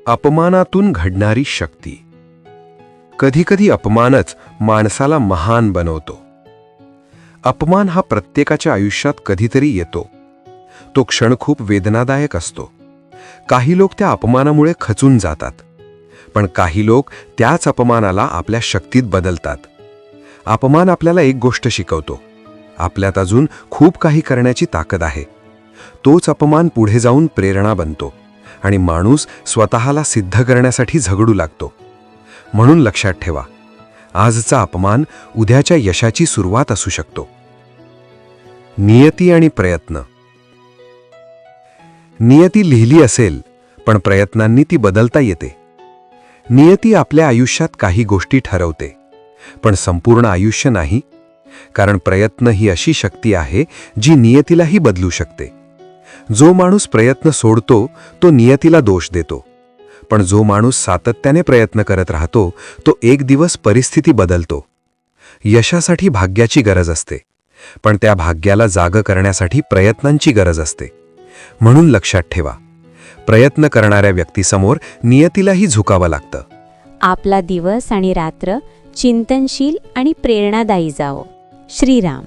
अपमानातून घडणारी शक्ती. कधीकधी अपमानच माणसाला महान बनवतो. अपमान हा प्रत्येकाच्या आयुष्यात कधीतरी येतो. तो क्षण खूप वेदनादायक असतो. काही लोक त्या अपमानामुळे खचून जातात, पण काही लोक त्याच अपमानाला आपल्या शक्तीत बदलतात. अपमान आपल्याला एक गोष्ट शिकवतो: आपल्यात अजून खूप काही करण्याची ताकद आहे. तोच अपमान पुढे जाऊन प्रेरणा बनतो आणि माणूस स्वतःला सिद्ध करण्यासाठी झगडू लागतो. म्हणून लक्षात ठेवा, आजचा अपमान उद्याच्या यशाची सुरुवात असू शकतो. नियती आणि प्रयत्न. नियती लिहिली असेल, पण प्रयत्नांनी ती बदलता येते. नियती आपल्या आयुष्यात काही गोष्टी ठरवते, पण संपूर्ण आयुष्य नाही. कारण प्रयत्न ही अशी शक्ती आहे जी नियतीलाही बदलू शकते. जो माणूस प्रयत्न सोडतो तो नियतीला दोष देतो, पण जो माणूस सातत्याने प्रयत्न करत राहतो तो एक दिवस परिस्थिती बदलतो. यशासाठी भाग्याची गरज असते, पण त्या भाग्याला जाग करण्यासाठी प्रयत्नांची गरज असते. म्हणून लक्षात ठेवा, प्रयत्न करणाऱ्या व्यक्तीसमोर नियतीलाही झुकावं लागतं. आपला दिवस आणि रात्र चिंतनशील आणि प्रेरणादायी जावो. श्रीराम.